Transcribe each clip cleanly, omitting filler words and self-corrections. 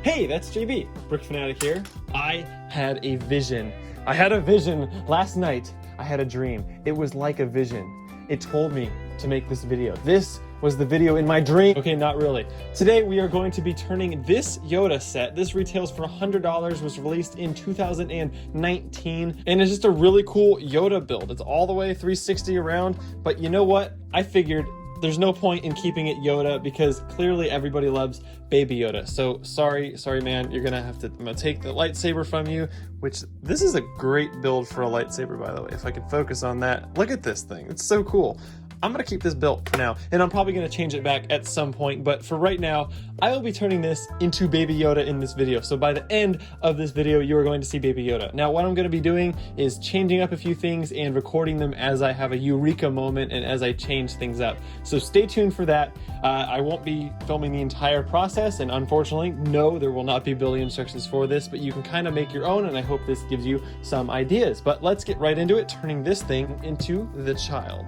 Hey, that's JBBrickFanatic here. I had a vision. I had a vision last night. I had a dream. It was like a vision. It told me to make this video. This was the video in my dream. Okay, not really. Today we are going to be turning this YODA set. This retails for $100, was released in 2019, and it's just a really cool YODA build. It's all the way 360 around, but you know what? I figured there's no point in keeping it YODA because clearly everybody loves Baby Yoda. So sorry man, I'm gonna take the lightsaber from you, which this is a great build for a lightsaber, by the way. If I can focus on that, look at this thing, it's so cool. I'm gonna keep this built for now, and I'm probably gonna change it back at some point, but for right now, I will be turning this into Baby Yoda in this video. So by the end of this video, you are going to see Baby Yoda. Now, what I'm gonna be doing is changing up a few things and recording them as I have a eureka moment and as I change things up. So stay tuned for that. I won't be filming the entire process, and unfortunately, no, there will not be building instructions for this, but you can kind of make your own, and I hope this gives you some ideas. But let's get right into it, turning this thing into the child.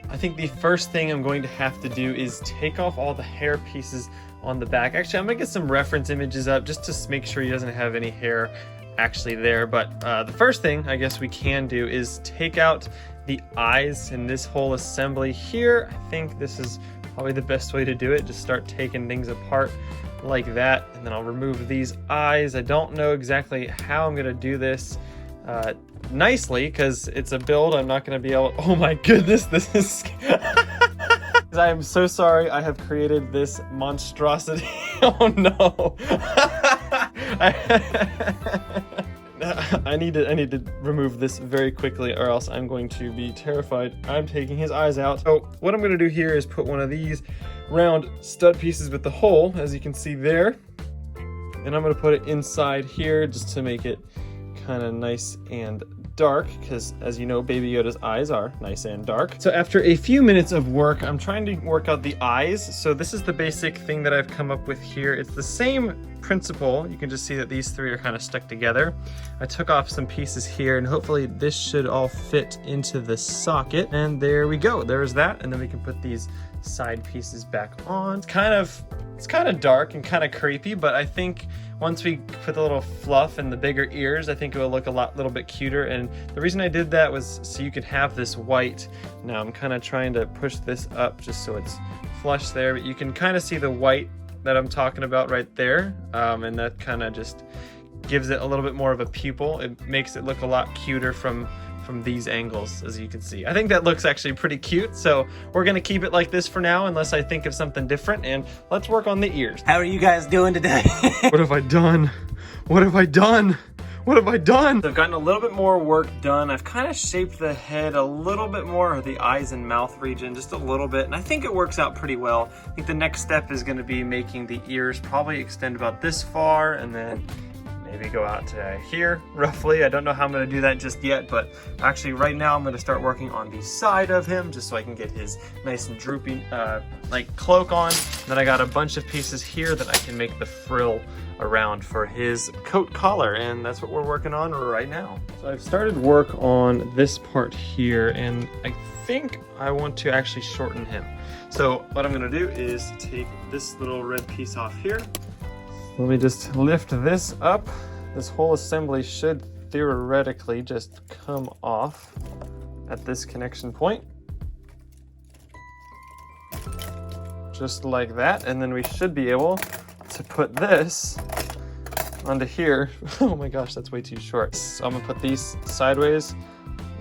I think the first thing I'm going to have to do is take off all the hair pieces on the back. Actually, I'm gonna get some reference images up just to make sure he doesn't have any hair actually there. But the first thing I guess we can do is take out the eyes in this whole assembly here. I think this is probably the best way to do it. Just start taking things apart like that, and then I'll remove these eyes. I don't know exactly how I'm gonna do this nicely because it's a build. I'm not going to be able. Oh my goodness, this is. I am so sorry. I have created this monstrosity. Oh no. I need to remove this very quickly, or else I'm going to be terrified. I'm taking his eyes out. So what I'm going to do here is put one of these round stud pieces with the hole, as you can see there, and I'm going to put it inside here just to make it kind of nice and dark, because as you know, Baby Yoda's eyes are nice and dark. So after a few minutes of work, I'm trying to work out the eyes. So this is the basic thing that I've come up with here. It's the same principle. You can just see that these three are kind of stuck together. I took off some pieces here, and hopefully this should all fit into the socket. And there we go. There's that. And then we can put these side pieces back on. It's kind of dark and kind of creepy, but I think once we put the little fluff and the bigger ears, I think it will look a little bit cuter. And the reason I did that was so you could have this white. Now I'm kind of trying to push this up just so it's flush there, but you can kind of see the white that I'm talking about right there. And that kind of just gives it a little bit more of a pupil. It makes it look a lot cuter from these angles, as you can see. I think that looks actually pretty cute, so we're gonna keep it like this for now unless I think of something different, and let's work on the ears. How are you guys doing today? What have I done? What have I done? What have I done? I've gotten a little bit more work done. I've kind of shaped the head a little bit more, or the eyes and mouth region just a little bit, and I think it works out pretty well. I think the next step is gonna be making the ears probably extend about this far, and then maybe go out to here, roughly. I don't know how I'm gonna do that just yet, but actually right now I'm gonna start working on the side of him just so I can get his nice and droopy like cloak on. And then I got a bunch of pieces here that I can make the frill around for his coat collar, and that's what we're working on right now. So I've started work on this part here, and I think I want to actually shorten him. So what I'm gonna do is take this little red piece off here. Let me just lift this up. This whole assembly should theoretically just come off at this connection point. Just like that. And then we should be able to put this onto here. Oh my gosh, that's way too short. So I'm gonna put these sideways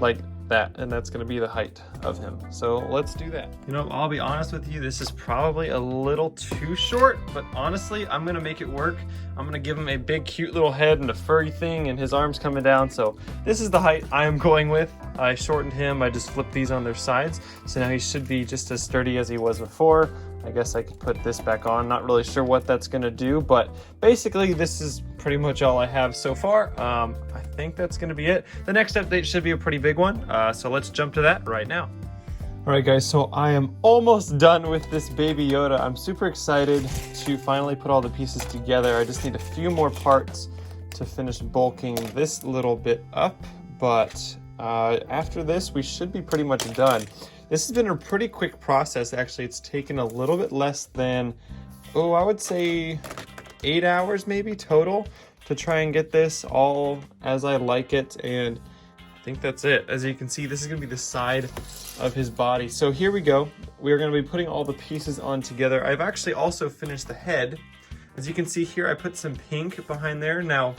like that, and that's gonna be the height of him. So let's do that. You know, I'll be honest with you, this is probably a little too short, but honestly, I'm gonna make it work. I'm gonna give him a big cute little head and a furry thing and his arms coming down. So this is the height I am going with. I shortened him, I just flipped these on their sides. So now he should be just as sturdy as he was before. I guess I could put this back on. Not really sure what that's gonna do, but basically this is pretty much all I have so far. I think that's gonna be it. The next update should be a pretty big one, so let's jump to that right now. All right guys, so I am almost done with this Baby Yoda. I'm super excited to finally put all the pieces together. I just need a few more parts to finish bulking this little bit up, but after this we should be pretty much done. This has been a pretty quick process. Actually, it's taken a little bit less than, oh, I would say 8 hours maybe total to try and get this all as I like it. And I think that's it. As you can see, this is gonna be the side of his body. So here we go. We're gonna be putting all the pieces on together. I've actually also finished the head. As you can see here, I put some pink behind there. Now,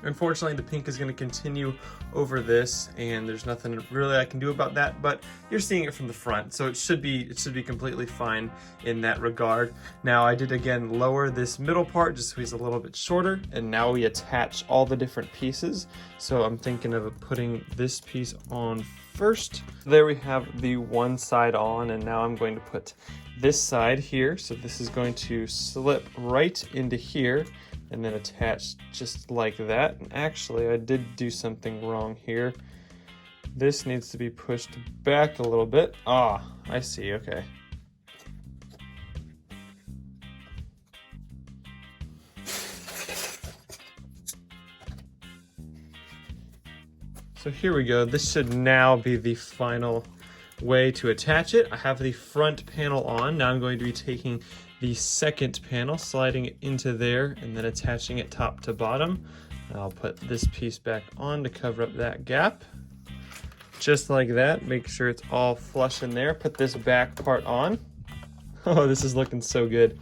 unfortunately, the pink is going to continue over this, and there's nothing really I can do about that, but you're seeing it from the front, so it should be completely fine in that regard. Now, I did again lower this middle part just so he's a little bit shorter, and now we attach all the different pieces. So I'm thinking of putting this piece on first. There we have the one side on, and now I'm going to put this side here. So this is going to slip right into here and then attach just like that. And actually, I did do something wrong here. This needs to be pushed back a little bit. Ah, I see, okay. So here we go. This should now be the final way to attach it. I have the front panel on. Now I'm going to be taking the second panel, sliding it into there, and then attaching it top to bottom. I'll put this piece back on to cover up that gap. Just like that. Make sure it's all flush in there. Put this back part on. Oh, this is looking so good.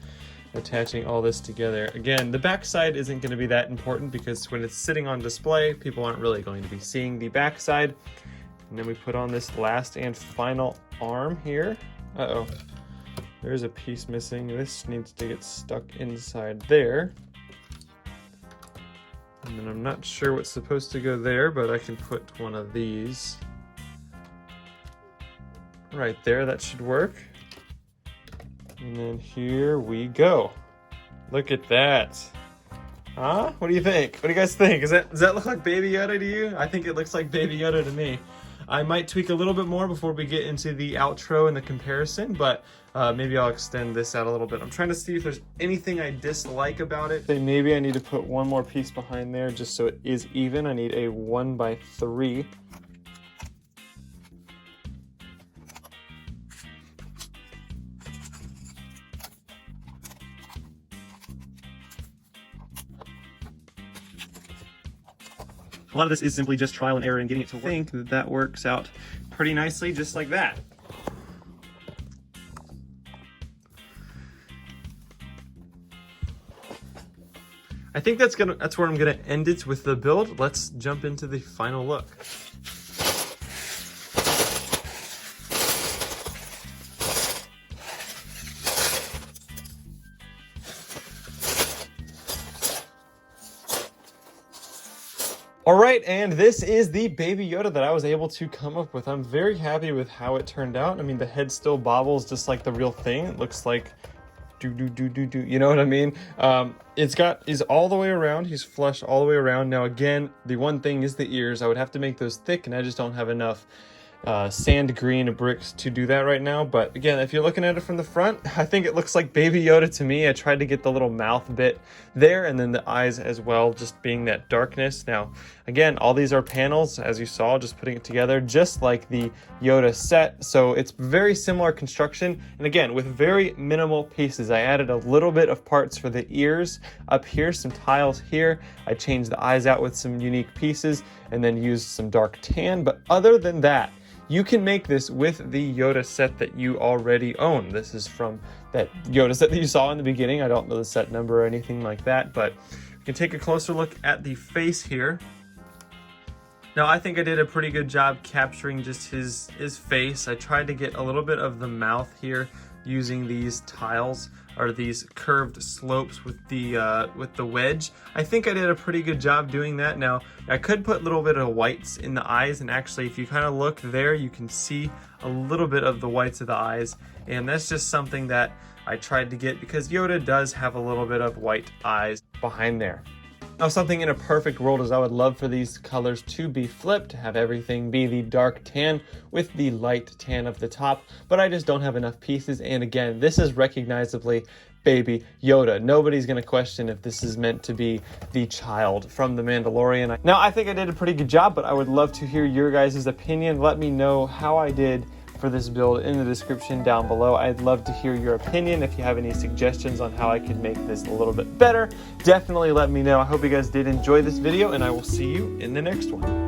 Attaching all this together. Again, the back side isn't going to be that important because when it's sitting on display, people aren't really going to be seeing the back side. And then we put on this last and final arm here. Uh-oh, there's a piece missing. This needs to get stuck inside there. And then I'm not sure what's supposed to go there, but I can put one of these right there. That should work. And then here we go. Look at that. Huh? What do you think? What do you guys think? Does that look like Baby Yoda to you? I think it looks like Baby Yoda to me. I might tweak a little bit more before we get into the outro and the comparison, but maybe I'll extend this out a little bit. I'm trying to see if there's anything I dislike about it. Maybe I need to put one more piece behind there just so it is even. I need a 1x3. A lot of this is simply just trial and error and getting it to work. I think that works out pretty nicely, just like that. I think that's where I'm gonna end it with the build. Let's jump into the final look. All right, and this is the Baby Yoda that I was able to come up with. I'm very happy with how it turned out. I mean, the head still bobbles just like the real thing. It looks like do, you know what I mean? He's all the way around. He's flush all the way around. Now, again, the one thing is the ears. I would have to make those thick, and I just don't have enough sand green bricks to do that right now. But again, if you're looking at it from the front, I think it looks like Baby Yoda to me. I tried to get the little mouth bit there and then the eyes as well, just being that darkness. Now, again, all these are panels, as you saw, just putting it together just like the Yoda set. So it's very similar construction. And again, with very minimal pieces, I added a little bit of parts for the ears up here, some tiles here. I changed the eyes out with some unique pieces and then used some dark tan. But other than that, you can make this with the Yoda set that you already own. This is from that Yoda set that you saw in the beginning. I don't know the set number or anything like that, but you can take a closer look at the face here. Now, I think I did a pretty good job capturing just his face. I tried to get a little bit of the mouth here using these tiles or these curved slopes with the wedge. I think I did a pretty good job doing that. Now, I could put a little bit of whites in the eyes, and actually if you kind of look there, you can see a little bit of the whites of the eyes, and that's just something that I tried to get because Yoda does have a little bit of white eyes behind there. Now, something in a perfect world is I would love for these colors to be flipped, to have everything be the dark tan with the light tan of the top, but I just don't have enough pieces. And again, this is recognizably Baby Yoda. Nobody's going to question if this is meant to be the child from the Mandalorian. Now, I think I did a pretty good job, but I would love to hear your guys' opinion. Let me know how I did for this build in the description down below. I'd love to hear your opinion. If you have any suggestions on how I could make this a little bit better, definitely let me know. I hope you guys did enjoy this video, and I will see you in the next one.